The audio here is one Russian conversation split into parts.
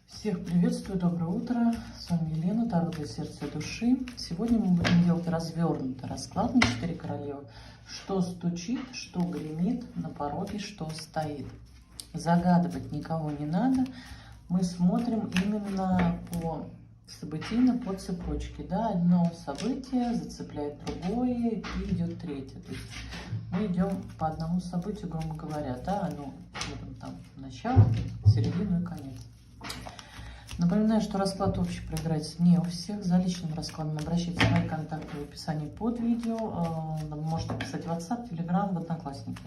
Всех приветствую, доброе утро. С вами Елена, Таро для сердца и души. Сегодня мы будем делать развернутый расклад на 4 королевы. Что стучит, что гремит, на пороге что стоит. Загадывать никого не надо. Мы смотрим именно по событийно, по цепочке. Да? Одно событие зацепляет другое и идет третье. То есть мы идем по одному событию, грубо говоря. Да? Ну, там начало, середину и конец. Напоминаю, что расклад общий проиграется не у всех. За личным раскладом обращайтесь в мои контакты в описании под видео. Можете писать в WhatsApp, Telegram, в Одноклассники.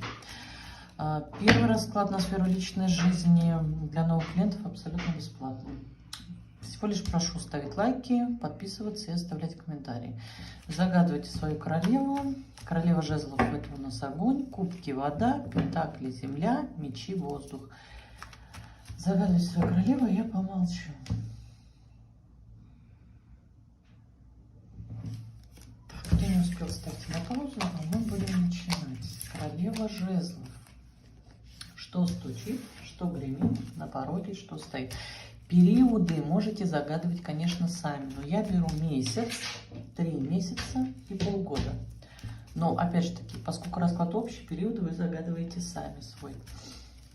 Первый расклад на сферу личной жизни для новых клиентов абсолютно бесплатный. Всего лишь прошу ставить лайки, подписываться и оставлять комментарии. Загадывайте свою королеву. Королева жезлов — это у нас огонь, кубки — вода, пентакли — земля, мечи — воздух. Загадывайте свою королеву, я помолчу. Кто не успел, ставьте на паузу, а мы будем начинать. Королева жезлов. Что стучит, что гремит, на пороге что стоит. Периоды можете загадывать, конечно, сами. Но я беру месяц, 3 месяца и полгода. Но, опять же таки, поскольку расклад общий, периоды вы загадываете сами свой.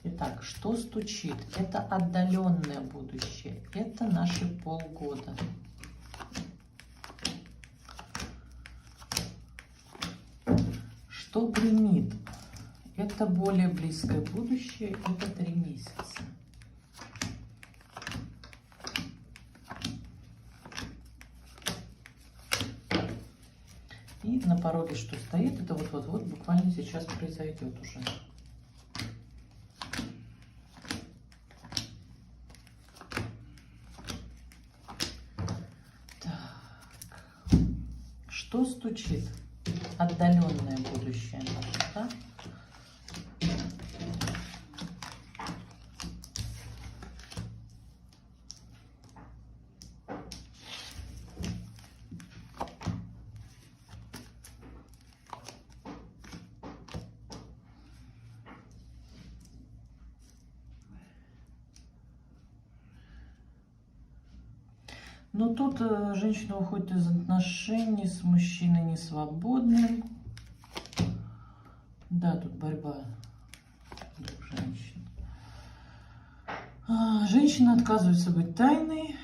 Итак, что стучит? Это отдаленное будущее. Это наши полгода. Что гремит? Это более близкое будущее. Это 3 месяца. И на пороге что стоит? Это вот буквально сейчас произойдет уже. Что стучит? Отдаленное будущее наше, да? Но тут женщина уходит из отношений с мужчиной несвободным. Да, тут борьба двух женщин. Женщина отказывается быть тайной.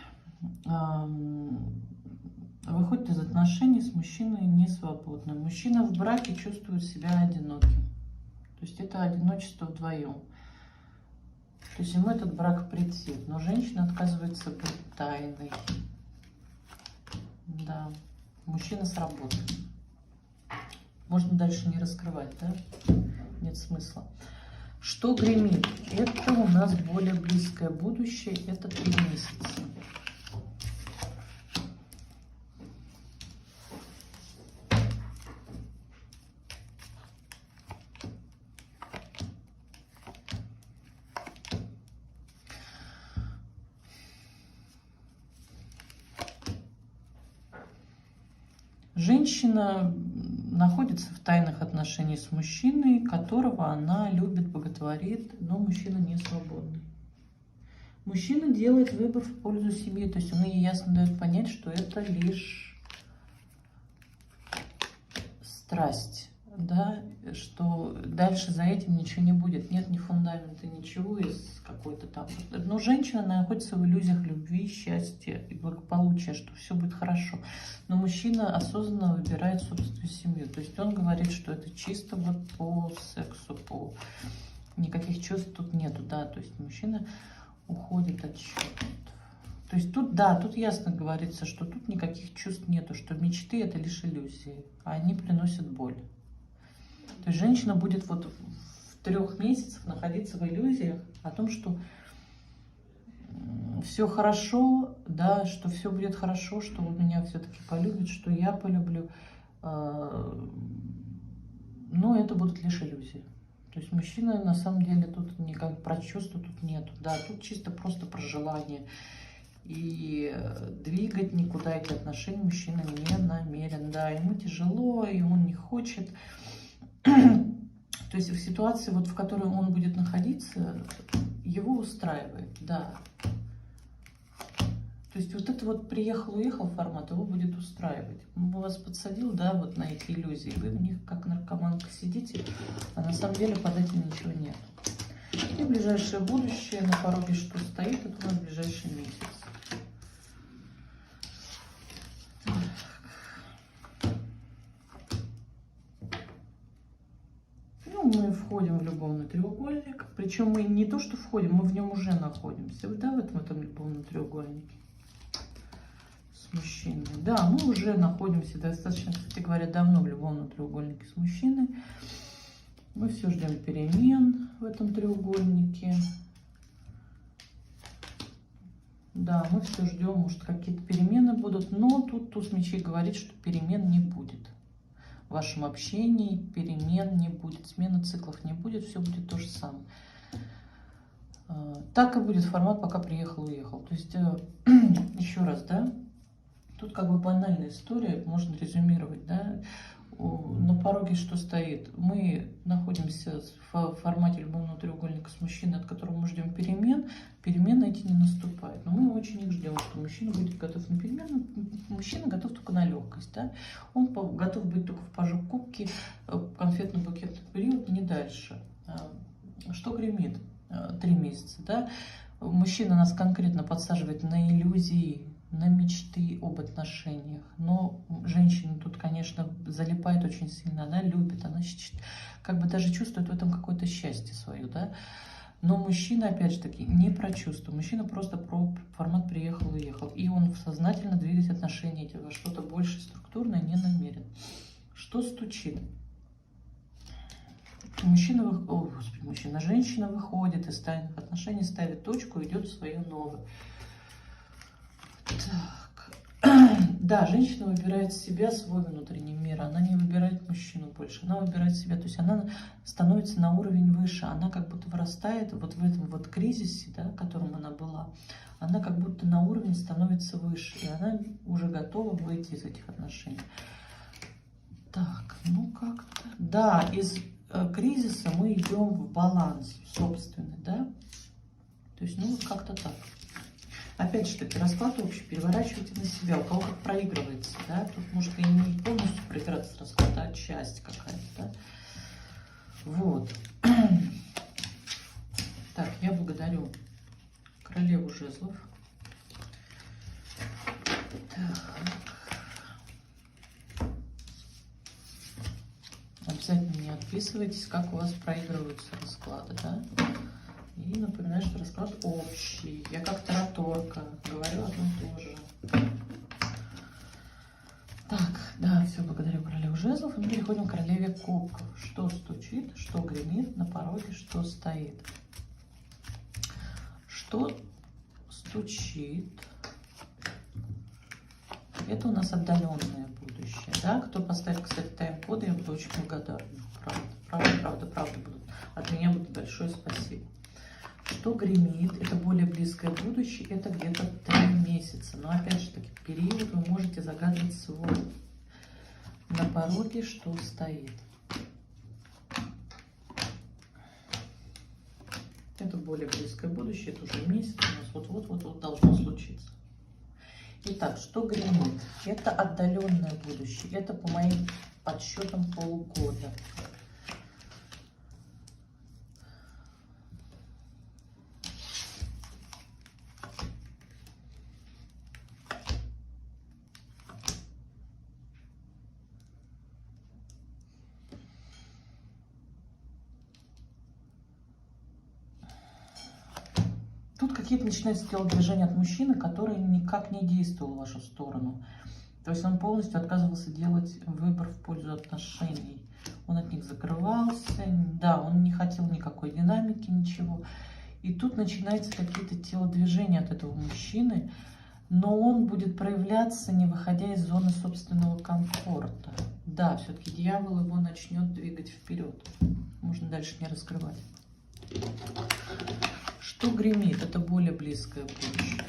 Выходит из отношений с мужчиной несвободным. Мужчина в браке чувствует себя одиноким. То есть это одиночество вдвоем. То есть ему этот брак претит. Но женщина отказывается быть тайной. Да, мужчина с работы. Можно дальше не раскрывать, да? Нет смысла. Что гремит? Это у нас более близкое будущее. Это 3 месяца. Женщина находится в тайных отношениях с мужчиной, которого она любит, боготворит, но мужчина не свободный. Мужчина делает выбор в пользу семьи, то есть он ей ясно дает понять, что это лишь страсть, да, что дальше за этим ничего не будет, нет ни фундамента, ничего из какой-то там. Но женщина находится в иллюзиях любви, счастья и благополучия, что все будет хорошо. Но мужчина осознанно выбирает собственную семью. То есть он говорит, что это чисто вот по сексу, по никаких чувств тут нету, да. То есть мужчина уходит от чувств. То есть тут, да, тут ясно говорится, что тут никаких чувств нету, что мечты — это лишь иллюзии, а они приносят боль. То есть женщина будет вот в 3 месяцах находиться в иллюзиях о том, что все хорошо, да, что все будет хорошо, что он меня все-таки полюбит, что я полюблю. Но это будут лишь иллюзии. То есть мужчина на самом деле тут никак про чувства тут нету. Да, тут чисто просто про желание. И двигать никуда эти отношения мужчина не намерен. Да, ему тяжело, и он не хочет. То есть в ситуации, вот, в которой он будет находиться, его устраивает, да. То есть вот это вот приехал-уехал формат, его будет устраивать. Он вас подсадил, да, вот на эти иллюзии. Вы в них как наркоманка сидите, а на самом деле под этим ничего нет. И ближайшее будущее, на пороге что стоит, это у нас ближайший месяц. Ну, мы входим в любовный треугольник. Причем мы не то, что входим, мы в нем уже находимся. Да, в этом любовном треугольнике. С мужчиной. Да, мы уже находимся достаточно, кстати говоря, давно в любовном треугольнике с мужчиной. Мы все ждем перемен в этом треугольнике. Да, мы все ждем, может, какие-то перемены будут, но тут туз мечей говорит, что перемен не будет. В вашем общении перемен не будет, смены циклов не будет, все будет то же самое. Так и будет формат, пока приехал-уехал. То есть, еще раз, да, тут как бы банальная история, можно резюмировать, да. На пороге что стоит? Мы находимся в формате любовного треугольника с мужчиной, от которого мы ждем перемен. Перемены эти не наступают. Но мы очень их ждем, что мужчина будет готов на перемены. Мужчина готов только на легкость. Да? Он готов быть только в паже кубки, конфетно-букетный период, не дальше. Что гремит? 3 месяца. Да? Мужчина нас конкретно подсаживает на иллюзии, на мечты об отношениях. Но женщина тут, конечно, залипает очень сильно. Она любит, она как бы даже чувствует в этом какое-то счастье свое, да. Но мужчина, опять же таки, не про чувства. Мужчина просто про формат приехал-уехал. И он сознательно двигать отношения эти во что-то больше структурное не намерен. Что стучит? Женщина выходит из тайных отношений, ставит точку, идет в свое новое. Так. Да, женщина выбирает себя, свой внутренний мир. Она не выбирает мужчину больше. Она выбирает себя. То есть она становится на уровень выше. Она как будто вырастает вот в этом вот кризисе, да, в котором она была. Она как будто на уровень становится выше. И она уже готова выйти из этих отношений. Так, ну как-то. Да, из кризиса мы идем в баланс собственный, да. То есть, ну вот как-то так. Опять же таки, расклад общий, переворачивайте на себя, у кого как проигрывается, да, тут может и не полностью проиграться расклад, а часть какая-то, да, вот. Так, я благодарю королеву жезлов. Так. Обязательно не отписывайтесь, как у вас проигрываются расклады, да. И напоминаю, что расклад общий. Я как тараторка говорю одно и то же. Так, да, все, благодарю королеву жезлов. И мы переходим к королеве кубков. Что стучит, что гремит на пороге, что стоит. Что стучит? Это у нас отдаленное будущее. Да? Кто поставит, кстати, тайм-коды, я буду очень благодарна. Правда будут. От меня будет большое спасибо. Что гремит, это более близкое будущее, это где-то 3 месяца. Но опять же таки, период вы можете загадывать свой. На пороге что стоит. Это более близкое будущее, это уже месяц, у нас вот-вот должно случиться. Итак, что гремит? Это отдаленное будущее, это по моим подсчетам полгода. Тут какие-то начинаются телодвижения от мужчины, который никак не действовал в вашу сторону. То есть он полностью отказывался делать выбор в пользу отношений. Он от них закрывался, да, он не хотел никакой динамики, ничего. И тут начинаются какие-то телодвижения от этого мужчины, но он будет проявляться, не выходя из зоны собственного комфорта. Да, все-таки дьявол его начнет двигать вперед. Можно дальше не раскрывать. Что гремит? Это более близкое будущее.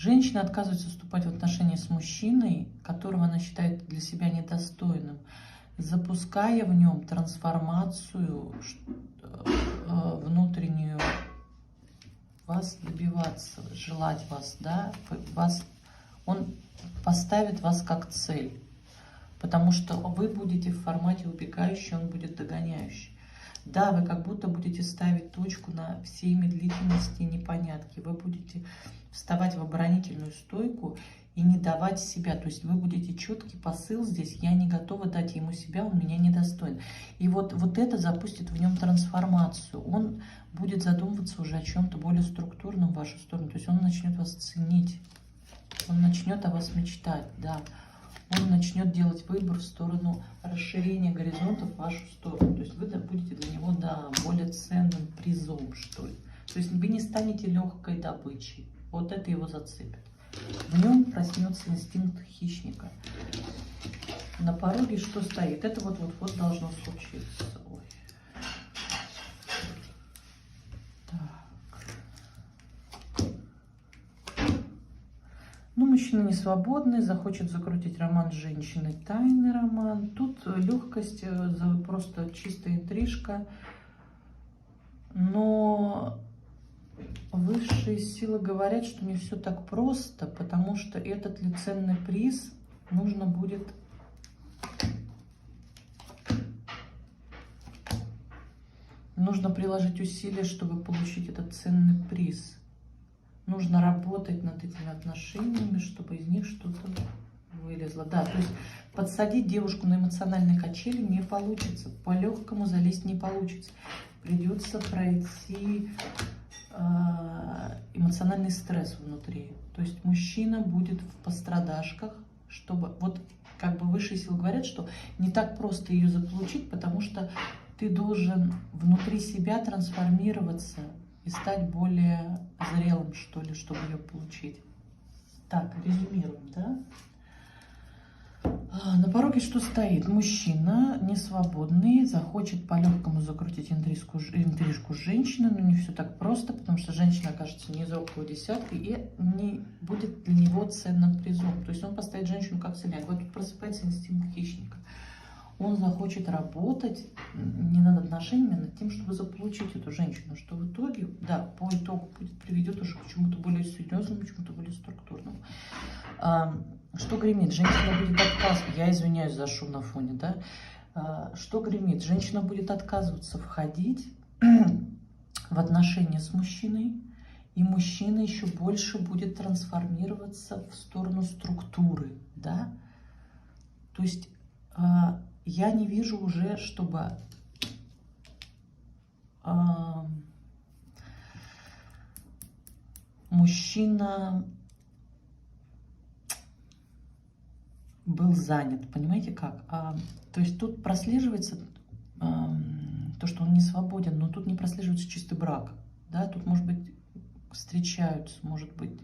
Женщина отказывается вступать в отношения с мужчиной, которого она считает для себя недостойным, запуская в нем трансформацию внутреннюю, вас добиваться, желать вас, да, он поставит вас как цель, потому что вы будете в формате убегающий, он будет догоняющий. Да, вы как будто будете ставить точку на всей медлительности и непонятки. Вы будете вставать в оборонительную стойку и не давать себя. То есть вы будете четкий посыл здесь. Я не готова дать ему себя, он меня недостоин. И вот это запустит в нем трансформацию. Он будет задумываться уже о чем-то более структурном в вашу сторону. То есть он начнет вас ценить. Он начнет о вас мечтать, да. Он начнет делать выбор в сторону расширения горизонтов в вашу сторону. То есть вы будете для него, да, более ценным призом, что ли. То есть вы не станете легкой добычей. Вот это его зацепит. В нем проснется инстинкт хищника. На пороге что стоит? Это вот должно случиться. Ой. Ну, мужчина не свободный, захочет закрутить роман с женщиной, тайный роман. Тут легкость, просто чистая интрижка. Но высшие силы говорят, что не все так просто, потому что этот ли ценный приз нужно будет приложить усилия, чтобы получить этот ценный приз. Нужно работать над этими отношениями, чтобы из них что-то вылезло. Да, то есть подсадить девушку на эмоциональные качели не получится. По-легкому залезть не получится. Придется пройти эмоциональный стресс внутри. То есть мужчина будет в пострадашках, чтобы... Вот как бы высшие силы говорят, что не так просто ее заполучить, потому что ты должен внутри себя трансформироваться и стать более зрелым, что ли, чтобы ее получить. Так, резюмируем, да? На пороге что стоит? Мужчина несвободный, захочет по-легкому закрутить интрижку с женщиной, но не все так просто, потому что женщина окажется не из робкого десятка и не будет для него ценным призом. То есть он поставит женщину как целяк. Вот тут просыпается инстинкт хищника. Он захочет работать не над отношениями, а над тем, чтобы заполучить эту женщину, что в итоге, да, по итогу приведет уже к чему-то более серьезному, к чему-то более структурному. Что гремит? Женщина будет отказываться, я извиняюсь за шум на фоне, да? Что гремит? Женщина будет отказываться входить в отношения с мужчиной, и мужчина еще больше будет трансформироваться в сторону структуры, да? То есть я не вижу уже, чтобы мужчина был занят, понимаете как? То есть тут прослеживается то, что он не свободен, но тут не прослеживается чистый брак, да? Тут, может быть, встречаются, может быть,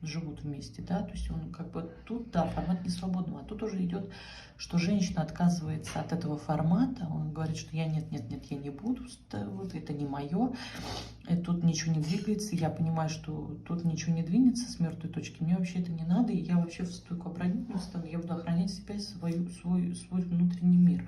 живут вместе, да, то есть он как бы тут, да, формат несвободного, а тут уже идет, что женщина отказывается от этого формата, он говорит, что я нет, я не буду, вот это не мое, тут ничего не двигается, я понимаю, что тут ничего не двинется с мертвой точки, мне вообще это не надо, и я вообще в стойку оборонительную стану, я буду охранять себя, свой внутренний мир.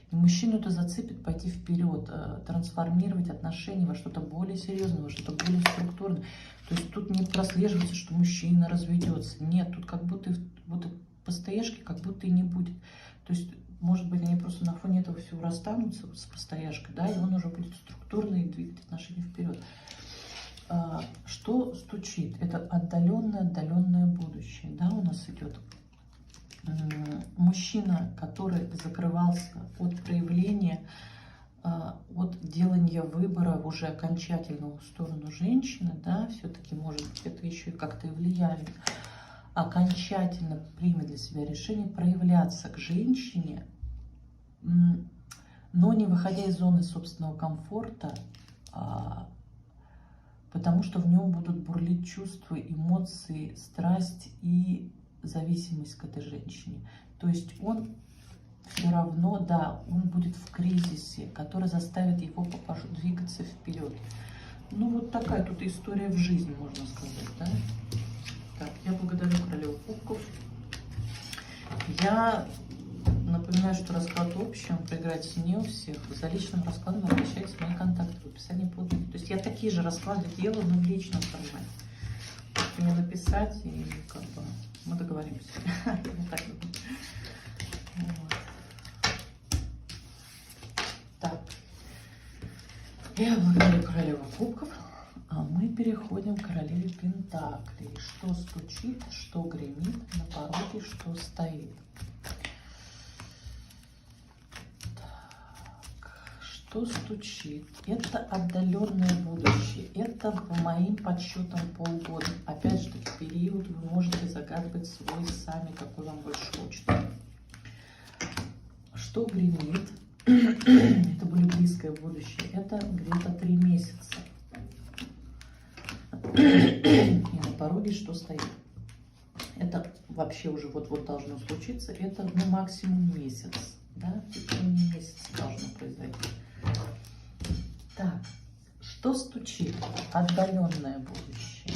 И мужчину это зацепит пойти вперед, трансформировать отношения во что-то более серьезное, во что-то более структурное. То есть тут не прослеживается, что мужчина разведется. Нет, тут как будто вот постояшки как будто и не будет. То есть, может быть, они просто на фоне этого всего расстанутся с постояшкой, да, и он уже будет структурный и двигать отношения вперед. Что стучит? Это отдаленное будущее, да, у нас идет. Мужчина, который закрывался от проявления, от делания выбора уже окончательного в сторону женщины, да, все-таки, может быть, это еще и как-то и влияет, окончательно примет для себя решение проявляться к женщине, но не выходя из зоны собственного комфорта, потому что в нем будут бурлить чувства, эмоции, страсть и зависимость к этой женщине. То есть он все равно, да, он будет в кризисе, который заставит его двигаться вперед. Ну, вот такая тут история в жизни, можно сказать, да? Я благодарю королеву кубков. Я напоминаю, что расклад общий, он проиграется не у всех. За личным раскладом обращайтесь в мои контакты в описании под видео. То есть я такие же расклады делаю, но в личном формате. Можете мне написать, и как бы мы договоримся. Так. Я благодарю королеву кубков. А мы переходим к королеве пентаклей. Что стучит, что гремит на пороге, что стоит. Так, что стучит? Это отдаленное будущее. Это по моим подсчетам полгода. Опять же таки, период вы можете загадывать свой сами, какой вам больше хочется. Что гремит? Это более близкое будущее. Это где-то 3 месяца. И на пороге что стоит? Это вообще уже вот-вот должно случиться. Это ну, максимум месяц. Да? В течение месяца должно произойти. Так, что стучит? Отдаленное будущее.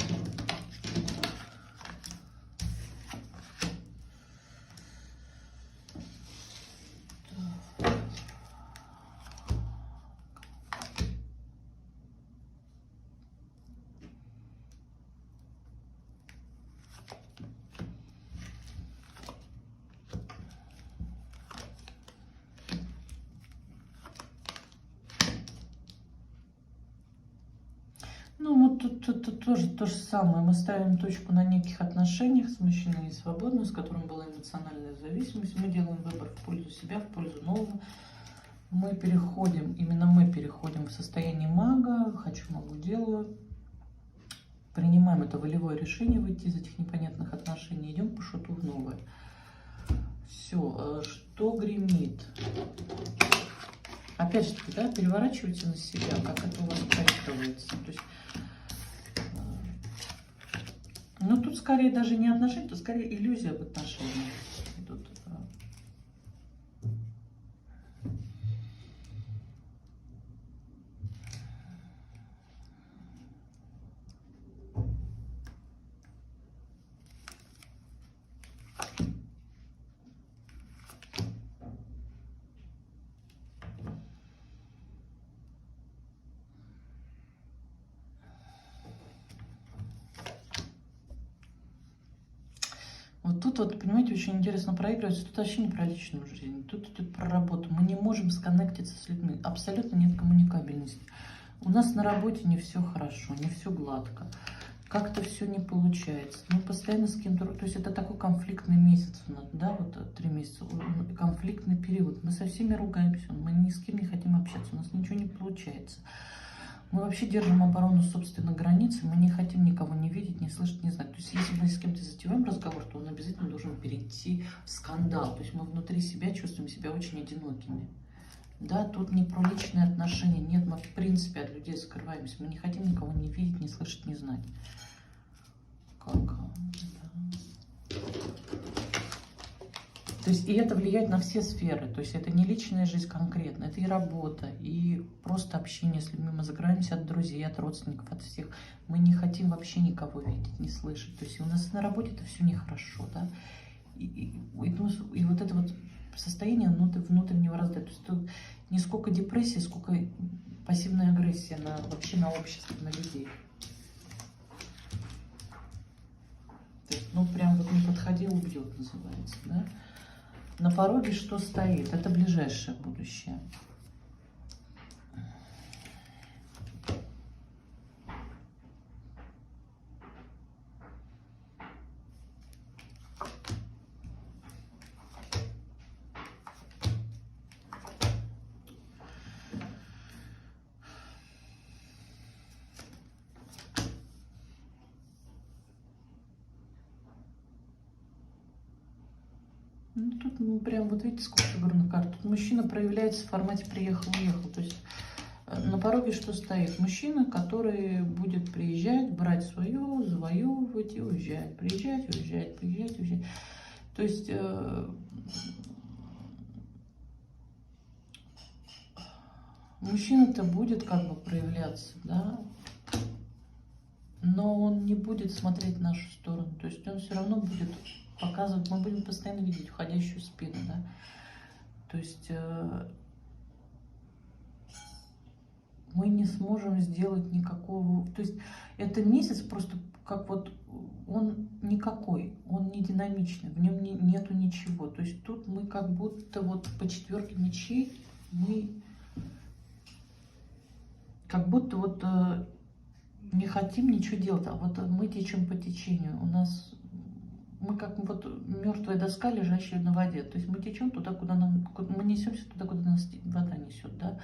Ну, вот тут тоже то же самое. Мы ставим точку на неких отношениях с мужчиной свободным, с которым была эмоциональная зависимость. Мы делаем выбор в пользу себя, в пользу нового. Мы переходим в состояние мага. Хочу, могу, делаю. Принимаем это волевое решение выйти из этих непонятных отношений. Идем по шуту в новое. Все. Что гремит? Опять же таки, да, переворачивайте на себя, как это у вас проигрывается. То есть, ну, тут скорее даже не отношения, тут скорее иллюзия об отношениях. Тут, вот тут вот, понимаете, очень интересно проигрывается. Тут вообще не про личную жизнь, тут про работу. Мы не можем сконнектиться с людьми. Абсолютно нет коммуникабельности. У нас на работе не все хорошо, не все гладко. Как-то все не получается. Мы постоянно с кем-то... То есть это такой конфликтный месяц, да, вот 3 месяца. Конфликтный период. Мы со всеми ругаемся, мы ни с кем не хотим общаться, у нас ничего не получается. Мы вообще держим оборону собственной границы, мы не хотим никого не видеть, не слышать, не знать. То есть если мы с кем-то затеваем разговор, то он обязательно должен перейти в скандал. То есть мы внутри себя чувствуем себя очень одинокими. Да, тут не про личные отношения, нет, мы в принципе от людей скрываемся. Мы не хотим никого не видеть, не слышать, не знать. Как? Да. То есть и это влияет на все сферы. То есть это не личная жизнь конкретно, это и работа, и просто общение с людьми. Мы закрываемся от друзей, от родственников, от всех. Мы не хотим вообще никого видеть, не слышать. То есть у нас на работе это все нехорошо, да. И вот это вот состояние внутреннего раздора. То есть тут не сколько депрессии, сколько пассивная агрессия вообще на общество, на людей. То есть, ну, прям вот не подходи, убьет, называется, да. На пороге что стоит? Это ближайшее будущее. Ну, тут ну, прям вот видите, сколько я говорю на карту. Тут мужчина проявляется в формате приехал-уехал. То есть на пороге что стоит? Мужчина, который будет приезжать, брать свое, завоевывать и уезжать. Приезжать, уезжать, приезжать, уезжать. То есть мужчина-то будет как бы проявляться, да, но он не будет смотреть в нашу сторону. То есть он все равно будет показывать, мы будем постоянно видеть уходящую спину, да. То есть мы не сможем сделать никакого... То есть это месяц просто как вот он никакой, он не динамичный, в нем нету ничего. То есть тут мы как будто вот по четверке мечей мы как будто вот не хотим ничего делать, а вот мы течем по течению. У нас мы как вот мертвая доска, лежащая на воде. То есть мы течем туда, куда нам, мы несемся туда, куда нас вода несет, да.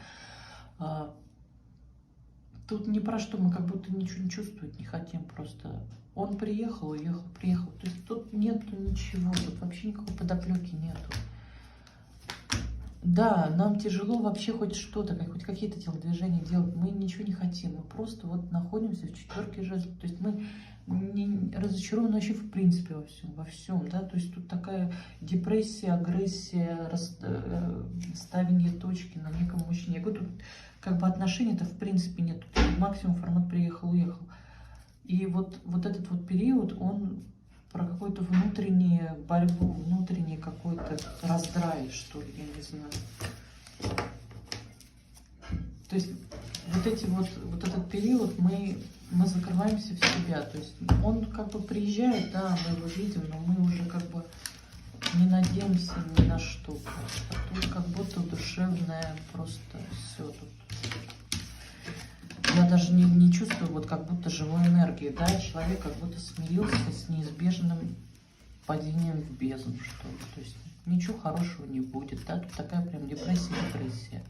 Тут ни про что, мы как будто ничего не чувствовать не хотим просто. Он приехал, уехал, приехал. То есть тут нету ничего, тут вообще никакой подоплеки нету. Да, нам тяжело вообще хоть что-то, хоть какие-то телодвижения делать. Мы ничего не хотим, мы просто вот находимся в четверке жезлов. То есть мы не разочарованы вообще в принципе во всем, да. То есть тут такая депрессия, агрессия, ставение точки на неком мужчине. Я говорю, тут как бы отношений-то в принципе нет. Тут максимум формат приехал, уехал. И вот этот вот период, он про какую-то внутреннюю борьбу, внутренний какой-то раздрай, что ли, я не знаю. То есть вот этот период мы закрываемся в себя. То есть он как бы приезжает, да, мы его видим, но мы уже как бы не надеемся ни на что. А тут как будто душевное просто все тут. Я даже не чувствую вот как будто живой энергии, да, человек как будто смирился с неизбежным падением в бездну, что ли. То есть ничего хорошего не будет, да, тут такая прям депрессия.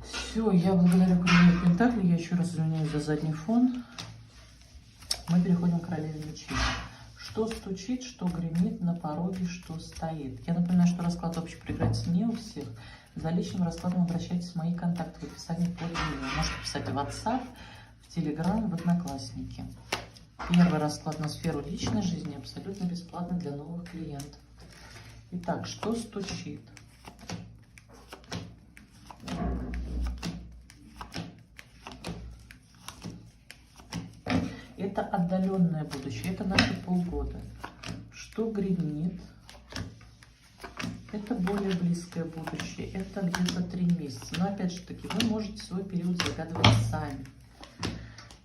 Все, я благодарю королеву Пентаклей, я еще раз извиняюсь за задний фон. Мы переходим к королеве мечей. Что стучит, что гремит на пороге, что стоит. Я напоминаю, что расклад общий проиграется не у всех. За личным раскладом обращайтесь в мои контакты в описании под видео. Можете писать в WhatsApp, в Telegram, в Одноклассники. Первый расклад на сферу личной жизни абсолютно бесплатно для новых клиентов. Итак, что стучит? Это отдаленное будущее, это наши полгода. Что гремит? Это более близкое будущее, это где-то 3 месяца. Но опять же таки, вы можете свой период загадывать сами.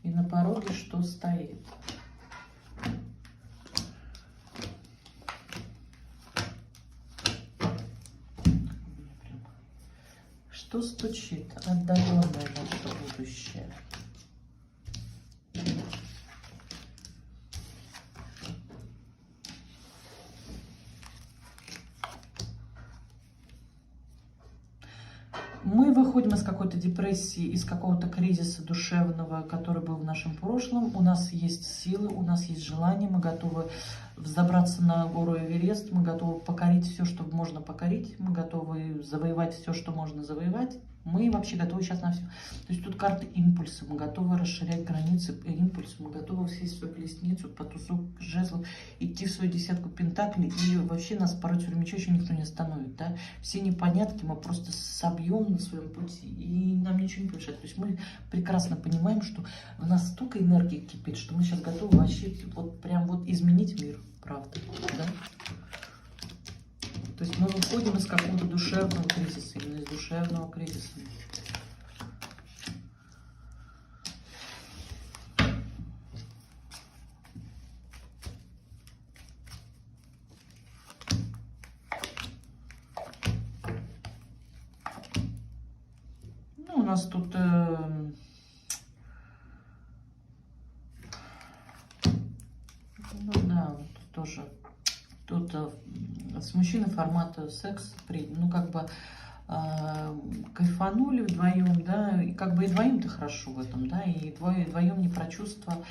И на пороге что стоит? Что стучит? Отдаленное наше будущее. Мы выходим из какой-то депрессии, из какого-то кризиса душевного, который был в нашем прошлом. У нас есть силы, у нас есть желание, мы готовы взобраться на гору Эверест, мы готовы покорить все, что можно покорить, мы готовы завоевать все, что можно завоевать. Мы вообще готовы сейчас на все. То есть тут карты импульса, мы готовы расширять границы импульса, мы готовы сесть в свою колесницу, по тузу жезлов, идти в свою десятку пентаклей, и вообще нас по рыцарю меча еще никто не остановит, да. Все непонятки мы просто собьем на своем пути, и нам ничего не помешает. То есть мы прекрасно понимаем, что в нас столько энергии кипит, что мы сейчас готовы вообще вот прям вот изменить мир, правда, да. То есть мы выходим из какого-то душевного кризиса, именно из душевного кризиса. Ну, у нас тут ну да, тут тоже. Тут с мужчиной формата секс, ну как бы кайфанули вдвоем, да, и как бы и двоим-то хорошо в этом, да, и вдвоем не про чувства,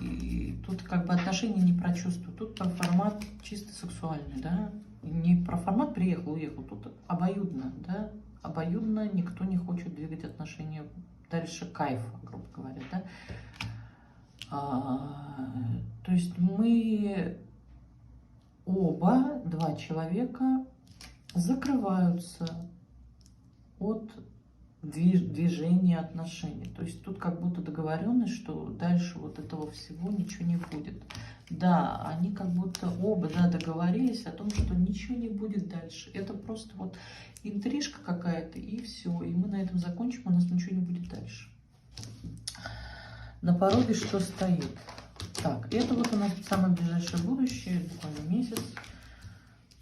и тут как бы отношения не про чувства, тут про формат чисто сексуальный, да, не про формат приехал, уехал, тут обоюдно, да, обоюдно, никто не хочет двигать отношения дальше кайфа, грубо говоря, да. То есть мы оба, 2 человека, закрываются от движение отношений. То есть тут как будто договоренность, что дальше вот этого всего ничего не будет. Да, они как будто оба, да, договорились о том, что ничего не будет дальше. Это просто вот интрижка какая-то, и все. И мы на этом закончим, у нас ничего не будет дальше. На пороге что стоит? Так, это вот у нас самое ближайшее будущее, буквально месяц.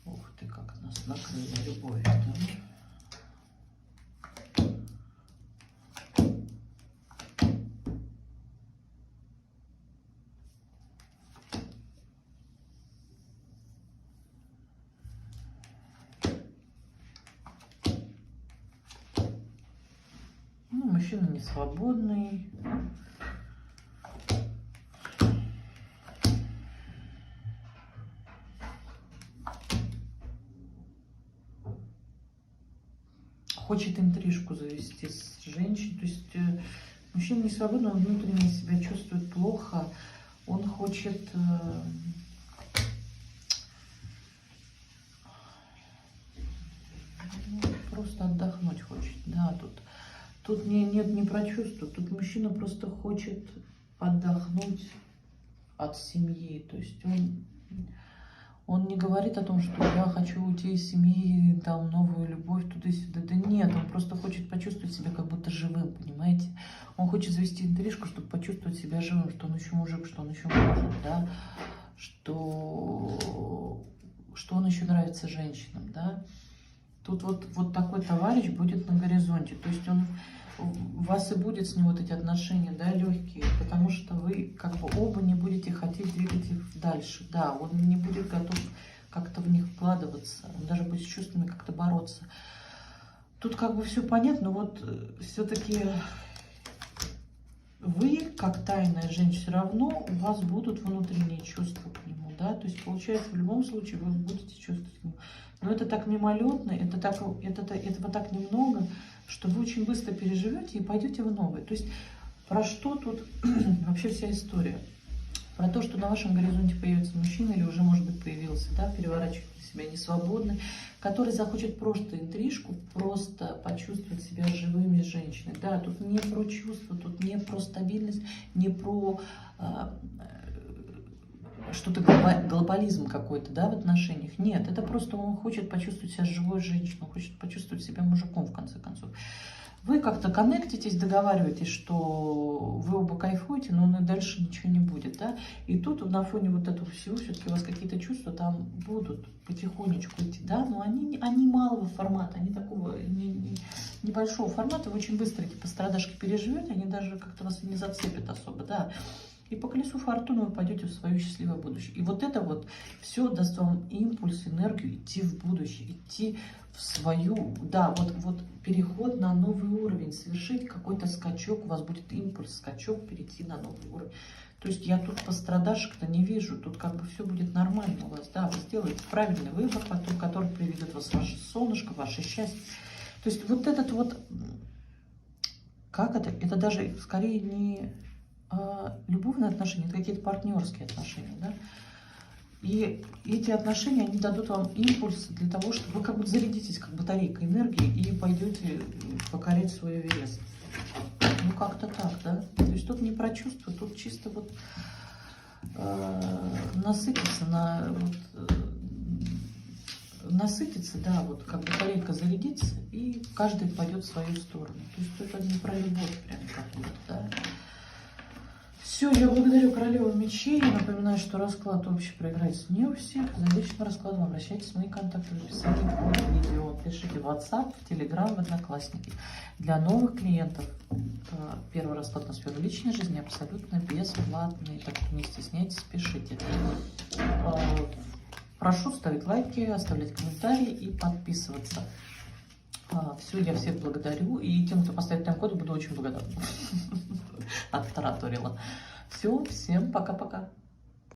Ух ты, как нас накрыла любовь, да? Ну, мужчина не свободный. Хочет интрижку завести с женщиной. То есть мужчина не свободный, он внутренне себя чувствует плохо. Он хочет просто отдохнуть хочет. Да, тут нет не про чувства. Тут мужчина просто хочет отдохнуть от семьи. То есть он не говорит о том, что я хочу уйти из семьи, там, новую любовь, туда-сюда. Да нет, он просто хочет почувствовать себя как будто живым, понимаете? Он хочет завести интрижку, чтобы почувствовать себя живым, что он еще мужик, что он еще может, да? Что он еще нравится женщинам, да? Тут вот такой товарищ будет на горизонте. То есть у вас и будет с ним вот эти отношения, да, легкие, потому что вы как бы оба не будете хотеть двигать их дальше. Да, он не будет готов как-то в них вкладываться, он даже будет с чувствами как-то бороться. Тут как бы все понятно, но вот все-таки вы, как тайная женщина, все равно у вас будут внутренние чувства к нему, да, то есть получается в любом случае вы будете чувствовать к нему. Но это так мимолетно, этого так немного, что вы очень быстро переживете и пойдете в новое. То есть про что тут вообще вся история? Про то, что на вашем горизонте появится мужчина, или уже, может быть, появился, да, переворачивает себя несвободный, который захочет просто интрижку, просто почувствовать себя живыми с женщиной. Да, тут не про чувства, тут не про стабильность, не про что-то глобализм какой-то, да, в отношениях. Нет, это просто он хочет почувствовать себя живой женщиной, он хочет почувствовать себя мужиком, в конце концов. Вы как-то коннектитесь, договариваетесь, что вы оба кайфуете, но дальше ничего не будет, да. И тут на фоне вот этого всего все-таки у вас какие-то чувства там будут потихонечку идти, да, но они малого формата, они такого небольшого формата, вы очень быстро эти пострадашки переживете, они даже как-то вас не зацепят особо, да. И по колесу фортуны вы пойдете в свое счастливое будущее. И вот это вот все даст вам импульс, энергию идти в будущее, идти в свою, да, вот переход на новый уровень, совершить какой-то скачок, у вас будет импульс, скачок, перейти на новый уровень. То есть я тут пострадашек-то не вижу, тут как бы все будет нормально у вас, да, вы сделаете правильный выбор, потом, который приведет вас в ваше солнышко, в ваше счастье. То есть вот этот вот, как это даже скорее не любовные отношения, это какие-то партнерские отношения, да. И эти отношения, они дадут вам импульс для того, чтобы вы как бы зарядитесь, как батарейка энергии, и пойдете покорять свой Эверест. Ну, как-то так, да. То есть тут не про чувства, тут чисто вот насытиться, насытиться, да, вот как батарейка зарядится, и каждый пойдет в свою сторону. То есть это не про любовь прям какую-то, да. Все, я благодарю королеву мечей. Я напоминаю, что расклад общий проиграется не у всех. За личным раскладом обращайтесь в мои контакты в описании под видео. Пишите в WhatsApp, в Telegram, в Одноклассники. Для новых клиентов первый расклад на сферу личной жизни абсолютно бесплатный. Так что не стесняйтесь, пишите. Прошу ставить лайки, оставлять комментарии и подписываться. Все, я всех благодарю. И тем, кто поставит тайм-код, буду очень благодарна. Оттараторила. Все, всем пока-пока.